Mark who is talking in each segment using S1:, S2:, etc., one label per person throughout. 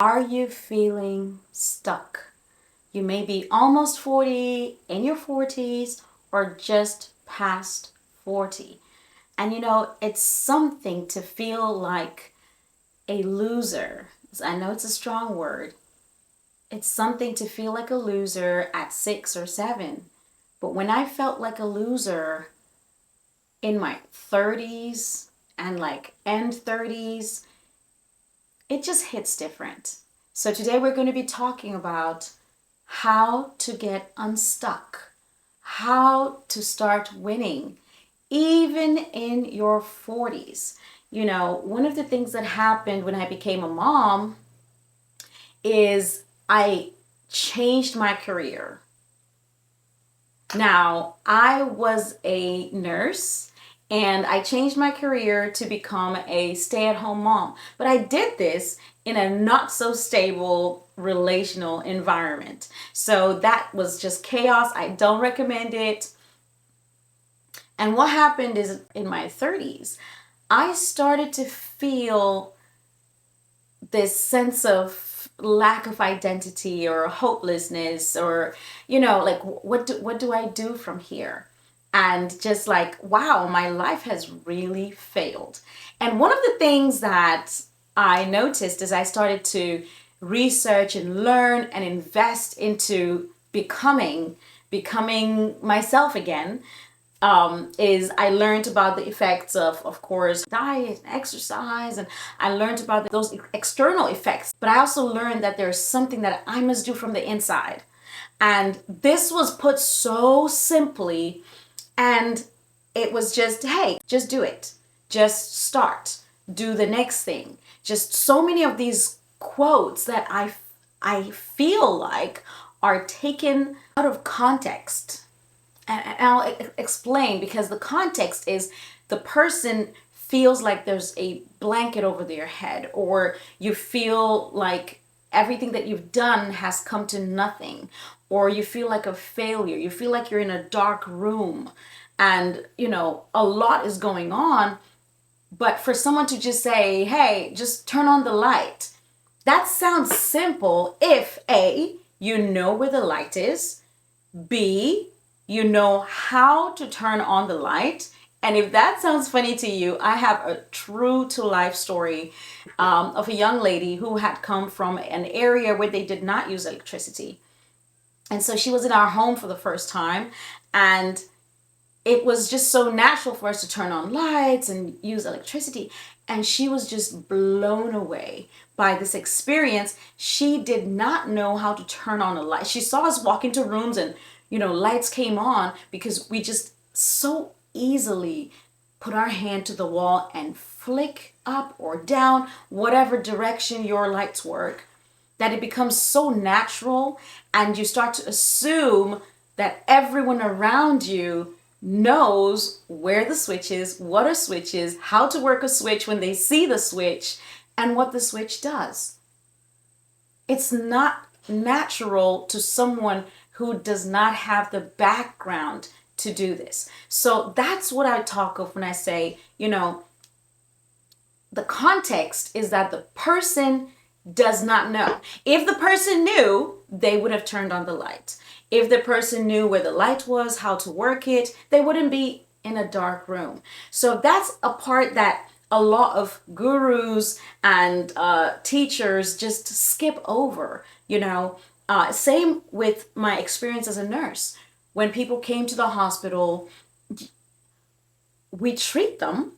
S1: Are you feeling stuck? You may be almost 40, in your 40s, or just past 40. And it's something to feel like a loser. I know it's a strong word. It's something to feel like a loser at 6 or 7. But when I felt like a loser in my 30s and like end 30s, it just hits different. So today we're going to be talking about how to get unstuck, how to start winning, even in your 40s. One of the things that happened when I became a mom is I changed my career. Now, I was a nurse and I changed my career to become a stay-at-home mom. But I did this in a not so stable relational environment. So that was just chaos. I don't recommend it. And what happened is in my 30s, I started to feel this sense of lack of identity or hopelessness, or like what do I do from here? And just like, wow, my life has really failed. And one of the things that I noticed as I started to research and learn and invest into becoming myself again, is I learned about the effects of course, diet, exercise, and I learned about those external effects. But I also learned that there's something that I must do from the inside. And this was put so simply, and it was just, hey, just do it. Just start. Do the next thing. Just so many of these quotes that I feel like are taken out of context. And I'll explain, because the context is the person feels like there's a blanket over their head, or you feel like everything that you've done has come to nothing, or you feel like a failure. You feel like you're in a dark room and, a lot is going on. But for someone to just say, hey, just turn on the light, that sounds simple if A, you know where the light is, B, you know how to turn on the light. And if that sounds funny to you, I have a true to life story of a young lady who had come from an area where they did not use electricity. And so she was in our home for the first time, and it was just so natural for us to turn on lights and use electricity. And she was just blown away by this experience. She did not know how to turn on a light. She saw us walk into rooms and, lights came on, because we just so easily put our hand to the wall and flick up or down, whatever direction your lights work, that it becomes so natural, and you start to assume that everyone around you knows where the switch is, what a switch is, how to work a switch when they see the switch, and what the switch does. It's not natural to someone who does not have the background to do this. So that's what I talk of when I say, the context is that the person does not know. If the person knew, they would have turned on the light. If the person knew where the light was, how to work it, they wouldn't be in a dark room. So that's a part that a lot of gurus and teachers just skip over. Same with my experience as a nurse. When people came to the hospital, we treat them,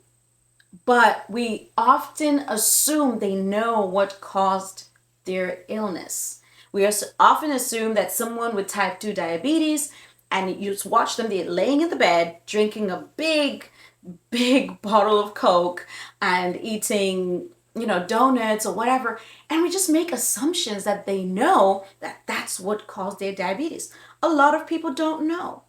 S1: but we often assume they know what caused their illness. We often assume that someone with type 2 diabetes, and you just watch them, they're laying in the bed, drinking a big bottle of Coke and eating, donuts or whatever. And we just make assumptions that they know that that's what caused their diabetes. A lot of people don't know.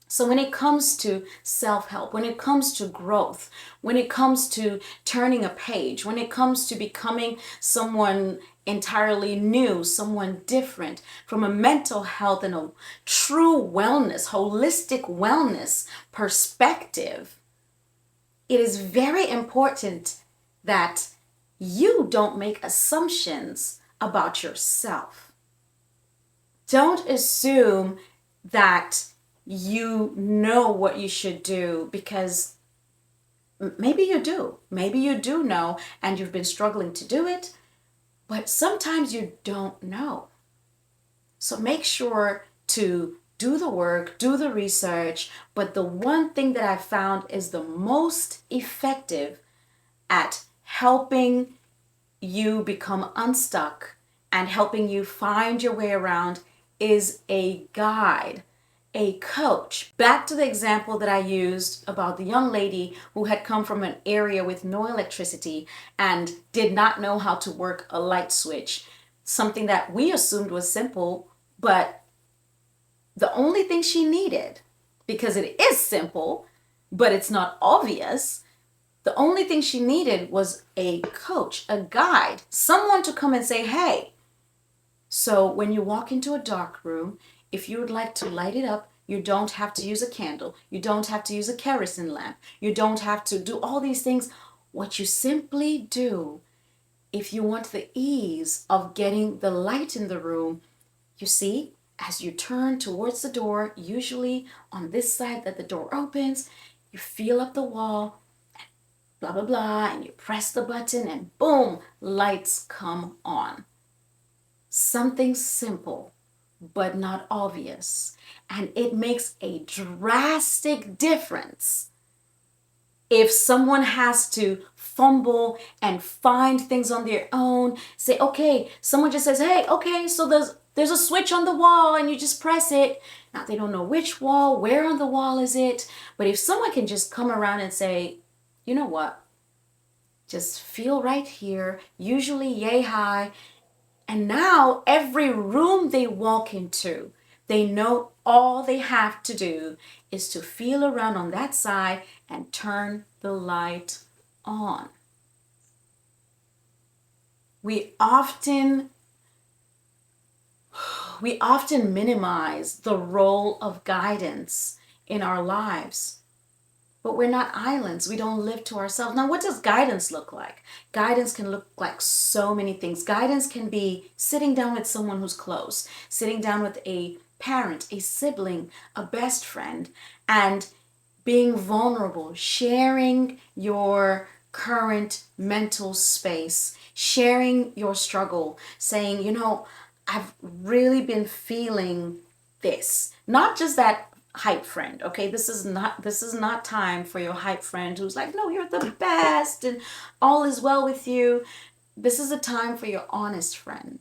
S1: So when it comes to self-help, when it comes to growth, when it comes to turning a page, when it comes to becoming someone entirely new, someone different, from a mental health and a true wellness, holistic wellness perspective, it is very important that you don't make assumptions about yourself. Don't assume that you know what you should do, because maybe you do. Maybe you do know and you've been struggling to do it, but sometimes you don't know. So make sure to do the work, do the research. But the one thing that I've found is the most effective at helping you become unstuck and helping you find your way around is a guide, a coach. Back to the example that I used about the young lady who had come from an area with no electricity and did not know how to work a light switch, something that we assumed was simple, but the only thing she needed, because it is simple, but it's not obvious, the only thing she needed was a coach, a guide, someone to come and say, hey, so when you walk into a dark room, if you would like to light it up, you don't have to use a candle. You don't have to use a kerosene lamp. You don't have to do all these things. What you simply do, if you want the ease of getting the light in the room, you see, as you turn towards the door, usually on this side that the door opens, you feel up the wall, blah, blah, blah, and you press the button and boom, lights come on. Something simple, but not obvious. And it makes a drastic difference if someone has to fumble and find things on their own. Say, okay, someone just says, hey, okay, so there's a switch on the wall and you just press it. Now they don't know which wall, where on the wall is it. But if someone can just come around and say, you know what? Just feel right here, usually yay high. And now every room they walk into, they know all they have to do is to feel around on that side and turn the light on. We often minimize the role of guidance in our lives. But we're not islands. We don't live to ourselves. Now, what does guidance look like? Guidance can look like so many things. Guidance can be sitting down with someone who's close, sitting down with a parent, a sibling, a best friend, and being vulnerable, sharing your current mental space, sharing your struggle, saying, you know, I've really been feeling this. Not just that hype friend, okay? This is not time for your hype friend who's like, no, you're the best and all is well with you. This is a time for your honest friend,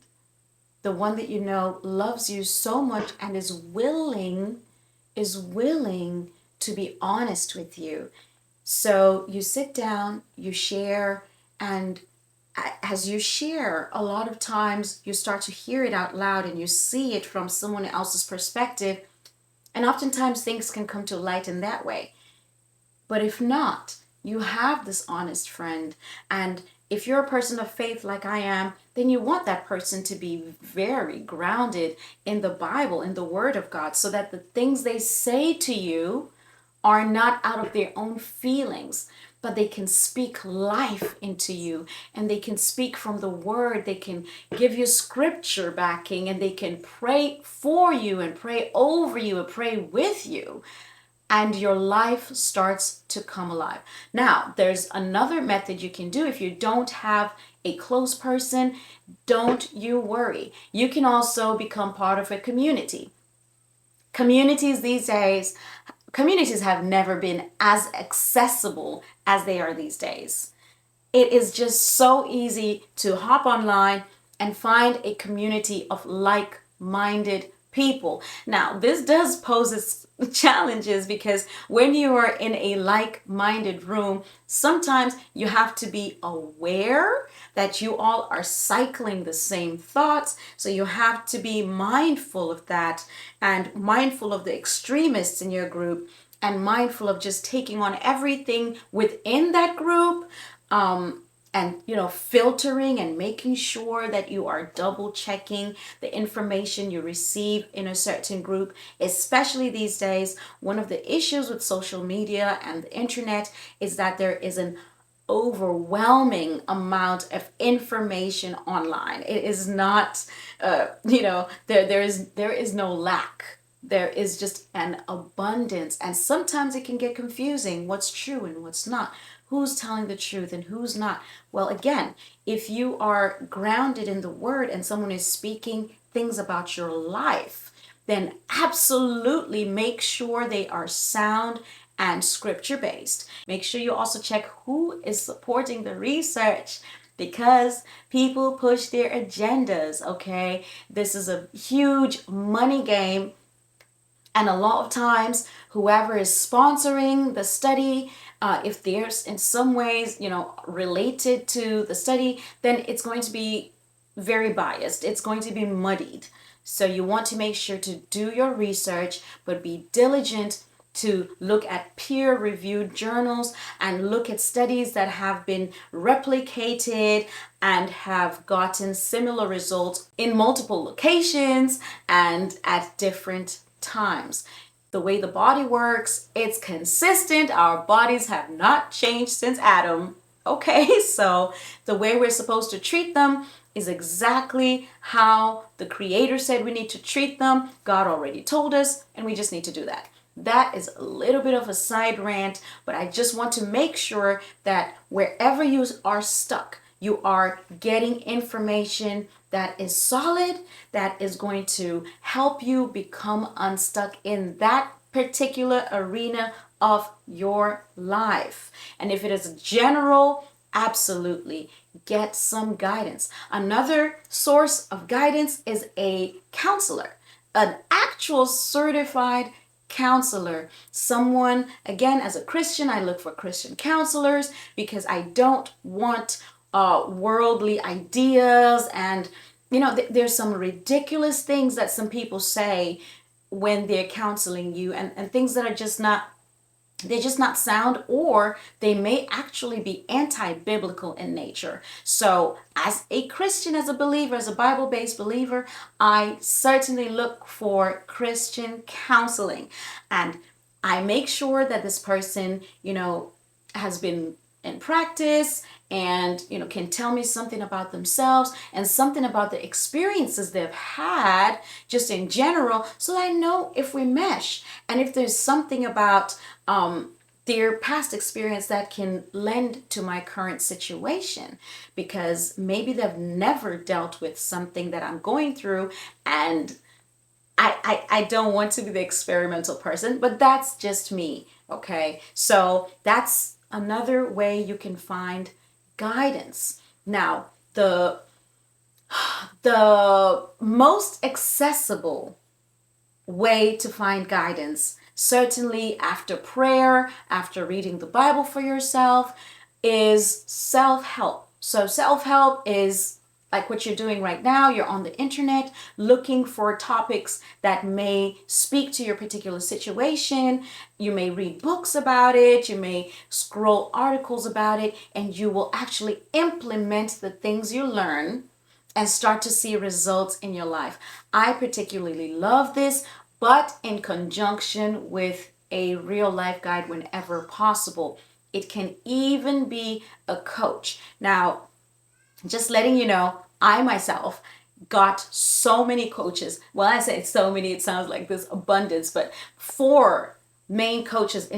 S1: the one that you know loves you so much and is willing to be honest with you. So you sit down, you share, and as you share, a lot of times you start to hear it out loud and you see it from someone else's perspective. And oftentimes things can come to light in that way. But if not, you have this honest friend. And if you're a person of faith like I am, then you want that person to be very grounded in the Bible, in the Word of God, so that the things they say to you are not out of their own feelings, but they can speak life into you and they can speak from the word. They can give you scripture backing and they can pray for you and pray over you and pray with you. And your life starts to come alive. Now, there's another method you can do if you don't have a close person. Don't you worry. You can also become part of a community. Communities have never been as accessible as they are these days. It is just so easy to hop online and find a community of like-minded people. Now, this does pose challenges because when you are in a like-minded room, sometimes you have to be aware that you all are cycling the same thoughts. So you have to be mindful of that and mindful of the extremists in your group and mindful of just taking on everything within that group. And filtering and making sure that you are double checking the information you receive in a certain group. Especially these days, one of the issues with social media and the internet is that there is an overwhelming amount of information online. It is not, there is no lack. There is just an abundance, and sometimes it can get confusing what's true and what's not. Who's telling the truth and who's not? Well, again, if you are grounded in the word and someone is speaking things about your life, then absolutely make sure they are sound and scripture based. Make sure you also check who is supporting the research, because people push their agendas, okay? This is a huge money game. And a lot of times, whoever is sponsoring the study, if there's in some ways, related to the study, then it's going to be very biased. It's going to be muddied. So you want to make sure to do your research, but be diligent to look at peer-reviewed journals and look at studies that have been replicated and have gotten similar results in multiple locations and at different times. The way the body works, it's consistent. Our bodies have not changed since Adam. Okay, so the way we're supposed to treat them is exactly how the Creator said we need to treat them. God already told us, and we just need to do that. That is a little bit of a side rant, but I just want to make sure that wherever you are stuck, you are getting information that is solid, that is going to help you become unstuck in that particular arena of your life. And if it is general, absolutely get some guidance. Another source of guidance is a counselor, an actual certified counselor. Someone, again, as a Christian, I look for Christian counselors because I don't want worldly ideas. And there's some ridiculous things that some people say when they're counseling you, and things that are just not, they're just not sound, or they may actually be anti-biblical in nature. So as a Christian, as a believer, as a Bible-based believer, I certainly look for Christian counseling, and I make sure that this person, has been in practice and can tell me something about themselves and something about the experiences they've had just in general, so that I know if we mesh and if there's something about their past experience that can lend to my current situation, because maybe they've never dealt with something that I'm going through, and I don't want to be the experimental person, but that's just me. Okay, so that's another way you can find guidance. Now, the most accessible way to find guidance, certainly after prayer, after reading the Bible for yourself, is self-help. So self-help is like what you're doing right now. You're on the internet looking for topics that may speak to your particular situation. You may read books about it, you may scroll articles about it, and you will actually implement the things you learn and start to see results in your life. I particularly love this, but in conjunction with a real life guide whenever possible. It can even be a coach. Now, just letting you know, I myself got so many coaches. Well, I say so many, it sounds like this abundance, but 4 main coaches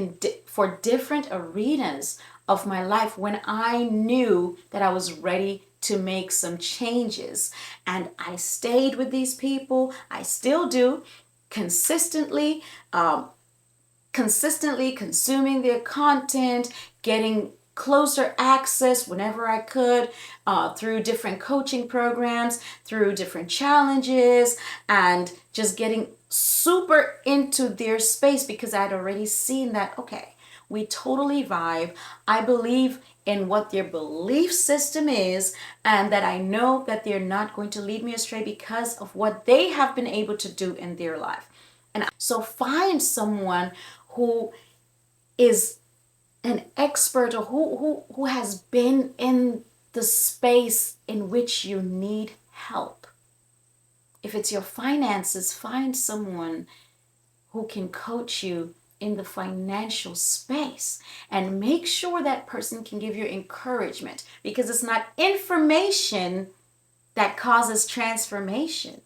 S1: for different arenas of my life when I knew that I was ready to make some changes. And I stayed with these people. I still do, consistently consuming their content, getting closer access whenever I could, through different coaching programs, through different challenges, and just getting super into their space because I'd already seen that, okay, we totally vibe. I believe in what their belief system is, and that I know that they're not going to lead me astray because of what they have been able to do in their life. And so find someone who is an expert, or who has been in the space in which you need help. If it's your finances, find someone who can coach you in the financial space, and make sure that person can give you encouragement, because it's not information that causes transformation.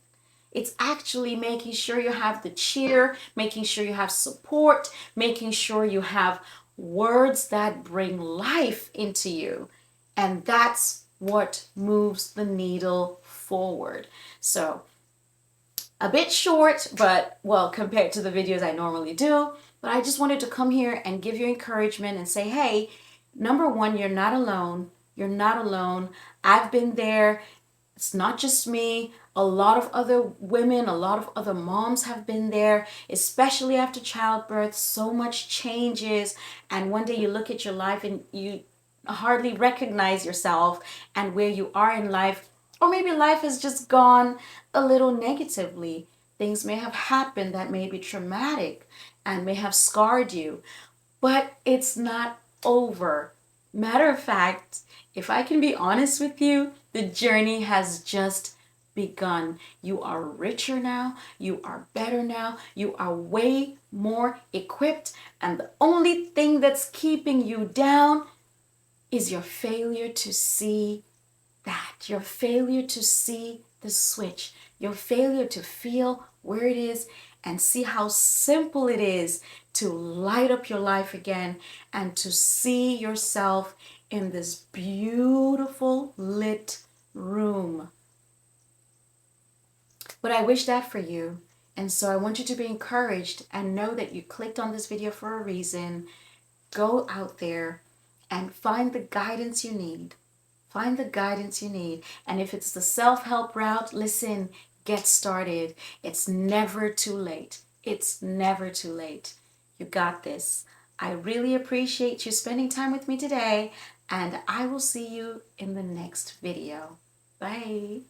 S1: It's actually making sure you have the cheer, making sure you have support, making sure you have words that bring life into you. And that's what moves the needle forward. So, a bit short, but well, compared to the videos I normally do. But I just wanted to come here and give you encouragement and say, hey, number one, you're not alone. You're not alone. I've been there. It's not just me. A lot of other women, a lot of other moms have been there, especially after childbirth. So much changes. And one day you look at your life and you hardly recognize yourself and where you are in life. Or maybe life has just gone a little negatively. Things may have happened that may be traumatic and may have scarred you, but it's not over. Matter of fact, if I can be honest with you, the journey has just begun. You are richer now, you are better now, you are way more equipped, and the only thing that's keeping you down is your failure to see that, your failure to see the switch, your failure to feel where it is and see how simple it is to light up your life again and to see yourself in this beautiful lit room. But I wish that for you. And so I want you to be encouraged and know that you clicked on this video for a reason. Go out there and find the guidance you need. Find the guidance you need. And if it's the self-help route, listen, get started. It's never too late. It's never too late. You got this. I really appreciate you spending time with me today, and I will see you in the next video. Bye.